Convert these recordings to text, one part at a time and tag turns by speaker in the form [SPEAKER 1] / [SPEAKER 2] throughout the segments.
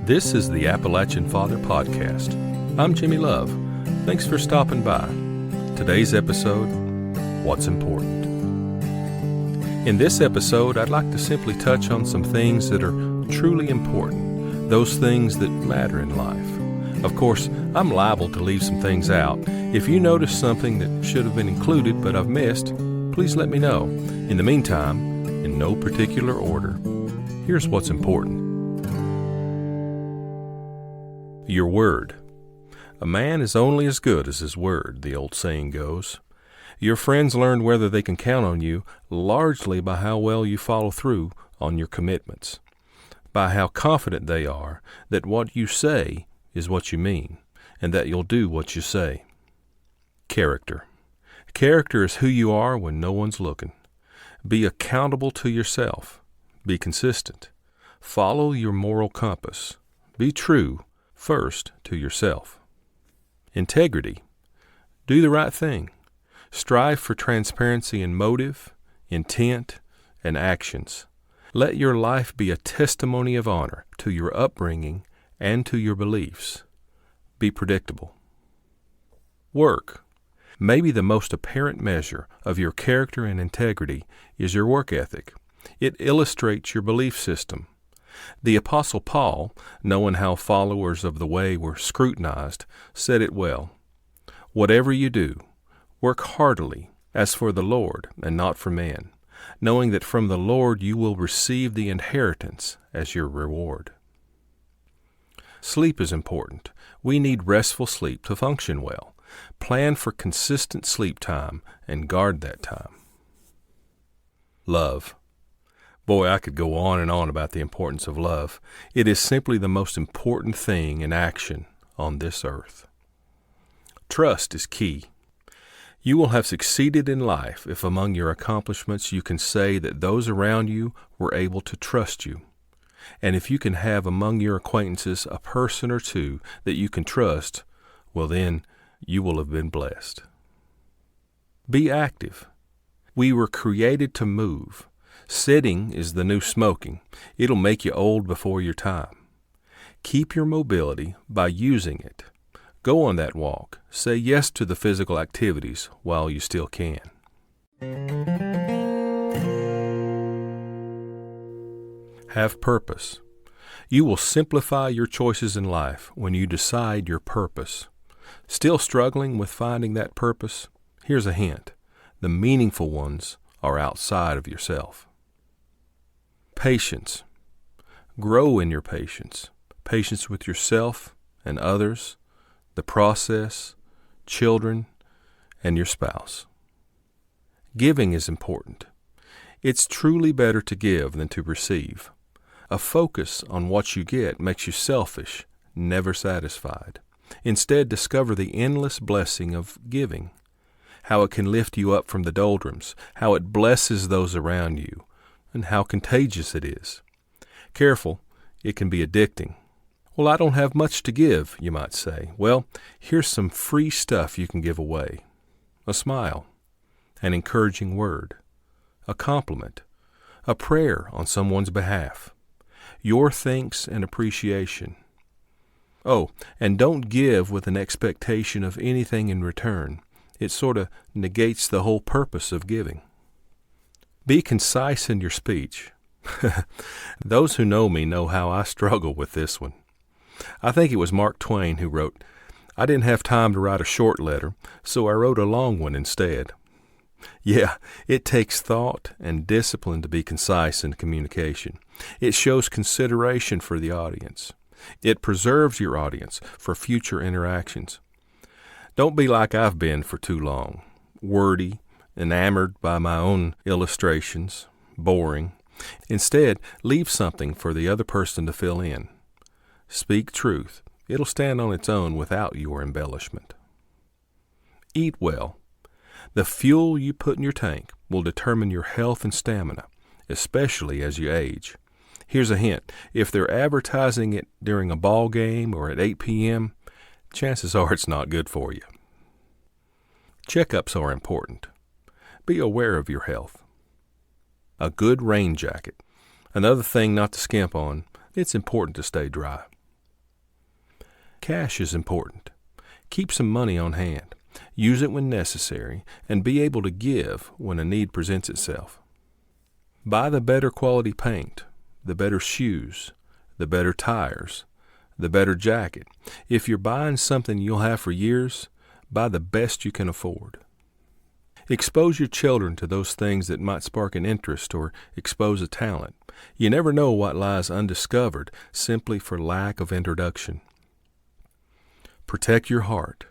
[SPEAKER 1] This is the Appalachian Father Podcast. I'm Jimmy Love. Thanks for stopping by. Today's episode, What's Important? In this episode, I'd like to simply touch on some things that are truly important, those things that matter in life. Of course, I'm liable to leave some things out. If you notice something that should have been included but I've missed, please let me know. In the meantime, in no particular order, here's what's important. Your word. A man is only as good as his word, the old saying goes. Your friends learn whether they can count on you largely by how well you follow through on your commitments, by how confident they are that what you say is what you mean, and that you'll do what you say. Character. Character is who you are when no one's looking. Be accountable to yourself. Be consistent. Follow your moral compass. Be true, first, to yourself. Integrity. Do the right thing. Strive for transparency in motive, intent, and actions. Let your life be a testimony of honor to your upbringing and to your beliefs. Be predictable. Work. Maybe the most apparent measure of your character and integrity is your work ethic. It illustrates your belief system. The Apostle Paul, knowing how followers of the way were scrutinized, said it well. Whatever you do, work heartily, as for the Lord and not for man, knowing that from the Lord you will receive the inheritance as your reward. Sleep is important. We need restful sleep to function well. Plan for consistent sleep time and guard that time. Love. Boy, I could go on and on about the importance of love. It is simply the most important thing in action on this earth. Trust is key. You will have succeeded in life if among your accomplishments you can say that those around you were able to trust you. And if you can have among your acquaintances a person or two that you can trust, well then, you will have been blessed. Be active. We were created to move. Sitting is the new smoking. It'll make you old before your time. Keep your mobility by using it. Go on that walk. Say yes to the physical activities while you still can. Have purpose. You will simplify your choices in life when you decide your purpose. Still struggling with finding that purpose? Here's a hint. The meaningful ones are outside of yourself. Patience. Grow in your patience. Patience with yourself and others, the process, children, and your spouse. Giving is important. It's truly better to give than to receive. A focus on what you get makes you selfish, never satisfied. Instead, discover the endless blessing of giving, how it can lift you up from the doldrums, how it blesses those around you, and how contagious it is. Careful, it can be addicting. Well, I don't have much to give, you might say. Well, here's some free stuff you can give away. A smile, an encouraging word, a compliment, a prayer on someone's behalf, your thanks and appreciation. Oh, and don't give with an expectation of anything in return. It sort of negates the whole purpose of giving. Be concise in your speech. Those who know me know how I struggle with this one. I think it was Mark Twain who wrote, "I didn't have time to write a short letter, so I wrote a long one instead." Yeah, it takes thought and discipline to be concise in communication. It shows consideration for the audience. It preserves your audience for future interactions. Don't be like I've been for too long, wordy, enamored by my own illustrations, boring. Instead, leave something for the other person to fill in. Speak truth. It'll stand on its own without your embellishment. Eat well. The fuel you put in your tank will determine your health and stamina, especially as you age. Here's a hint. If they're advertising it during a ball game or at 8 p.m., chances are it's not good for you. Checkups are important. Be aware of your health. A good rain jacket. Another thing not to skimp on, it's important to stay dry. Cash is important. Keep some money on hand. Use it when necessary, and be able to give when a need presents itself. Buy the better quality paint, the better shoes, the better tires, the better jacket. If you're buying something you'll have for years, buy the best you can afford. Expose your children to those things that might spark an interest or expose a talent. You never know what lies undiscovered simply for lack of introduction. Protect your heart.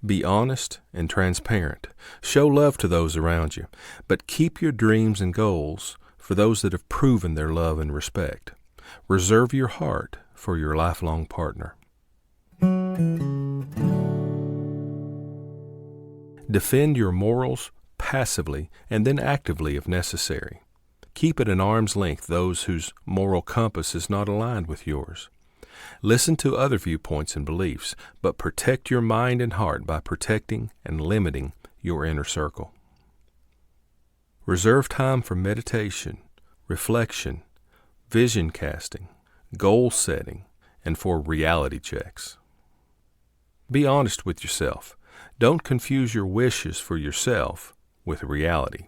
[SPEAKER 1] Be honest and transparent. Show love to those around you, but keep your dreams and goals for those that have proven their love and respect. Reserve your heart for your lifelong partner. Defend your morals passively and then actively if necessary. Keep at an arm's length those whose moral compass is not aligned with yours. Listen to other viewpoints and beliefs, but protect your mind and heart by protecting and limiting your inner circle. Reserve time for meditation, reflection, vision casting, goal setting, and for reality checks. Be honest with yourself. Don't confuse your wishes for yourself with reality.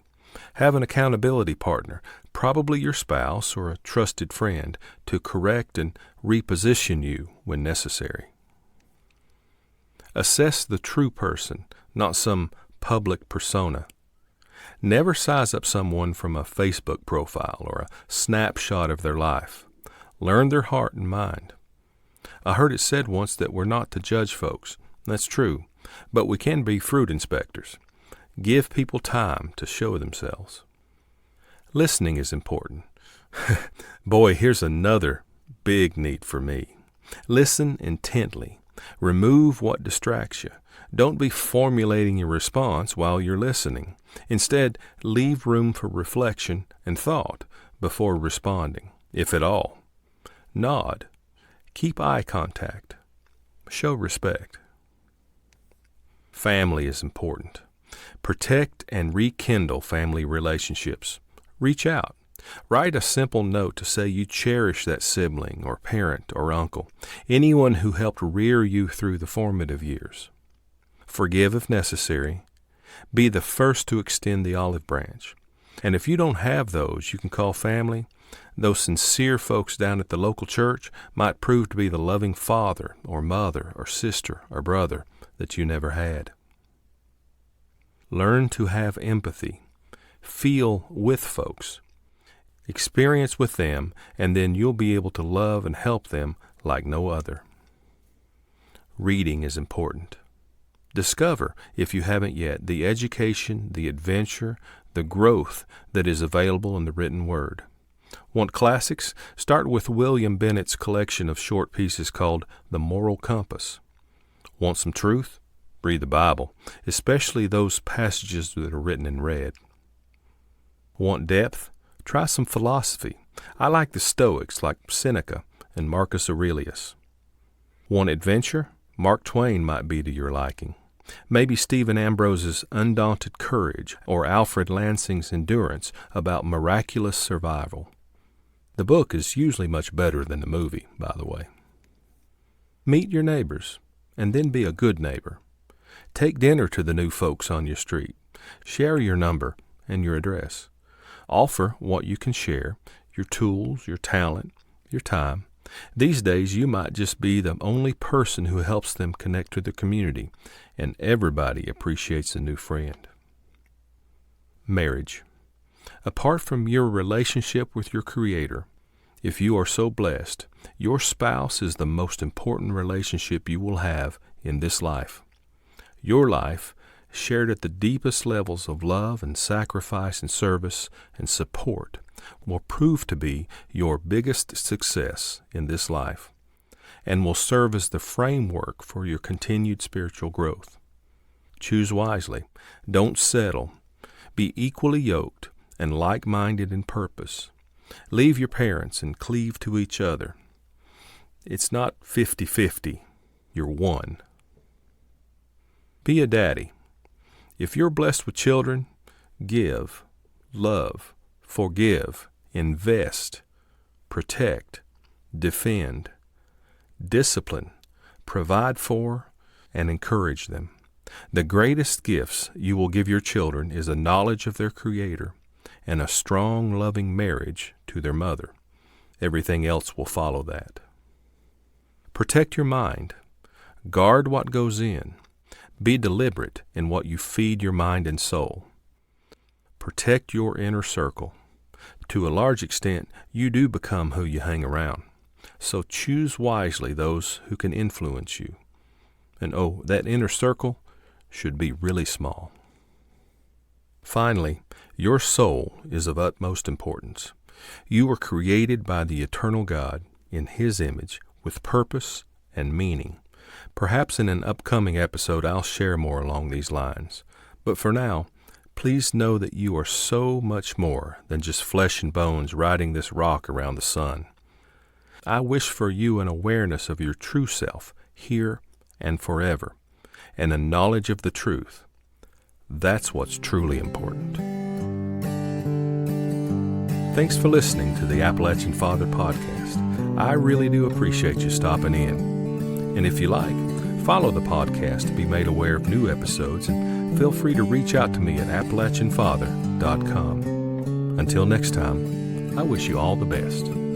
[SPEAKER 1] Have an accountability partner, probably your spouse or a trusted friend, to correct and reposition you when necessary. Assess the true person, not some public persona. Never size up someone from a Facebook profile or a snapshot of their life. Learn their heart and mind. I heard it said once that we're not to judge folks. That's true, but we can be fruit inspectors. Give people time to show themselves. Listening is important. Boy, here's another big need for me. Listen intently. Remove what distracts you. Don't be formulating your response while you're listening. Instead, leave room for reflection and thought before responding, if at all. Nod. Keep eye contact. Show respect. Family is important. Protect and rekindle family relationships. Reach out. Write a simple note to say you cherish that sibling or parent or uncle, anyone who helped rear you through the formative years. Forgive if necessary. Be the first to extend the olive branch. And if you don't have those you can call family, those sincere folks down at the local church might prove to be the loving father or mother or sister or brother that you never had. Learn to have empathy. Feel with folks. Experience with them, and then you'll be able to love and help them like no other. Reading is important. Discover, if you haven't yet, the education, the adventure, the growth that is available in the written word. Want classics? Start with William Bennett's collection of short pieces called The Moral Compass. Want some truth? Read the Bible, especially those passages that are written in red. Want depth? Try some philosophy. I like the Stoics like Seneca and Marcus Aurelius. Want adventure? Mark Twain might be to your liking. Maybe Stephen Ambrose's Undaunted Courage or Alfred Lansing's Endurance about miraculous survival. The book is usually much better than the movie, by the way. Meet your neighbors, and then be a good neighbor. Take dinner to the new folks on your street. Share your number and your address. Offer what you can share, your tools, your talent, your time. These days you might just be the only person who helps them connect to the community, and everybody appreciates a new friend. Marriage. Apart from your relationship with your Creator, if you are so blessed, your spouse is the most important relationship you will have in this life. Your life, shared at the deepest levels of love and sacrifice and service and support, will prove to be your biggest success in this life and will serve as the framework for your continued spiritual growth. Choose wisely. Don't settle. Be equally yoked and like-minded in purpose. Leave your parents and cleave to each other. It's not 50-50. You're one. Be a daddy. If you're blessed with children, give, love, forgive, invest, protect, defend, discipline, provide for, and encourage them. The greatest gifts you will give your children is a knowledge of their Creator and a strong, loving marriage to their mother. Everything else will follow that. Protect your mind. Guard what goes in. Be deliberate in what you feed your mind and soul. Protect your inner circle. To a large extent, you do become who you hang around. So choose wisely those who can influence you. And that inner circle should be really small. Finally, your soul is of utmost importance. You were created by the eternal God in His image with purpose and meaning. Perhaps in an upcoming episode I'll share more along these lines. But for now, please know that you are so much more than just flesh and bones riding this rock around the sun. I wish for you an awareness of your true self here and forever, and a knowledge of the truth. That's what's truly important. Thanks for listening to the Appalachian Father podcast. I really do appreciate you stopping in. And if you like, follow the podcast to be made aware of new episodes, and feel free to reach out to me at AppalachianFather.com. Until next time, I wish you all the best.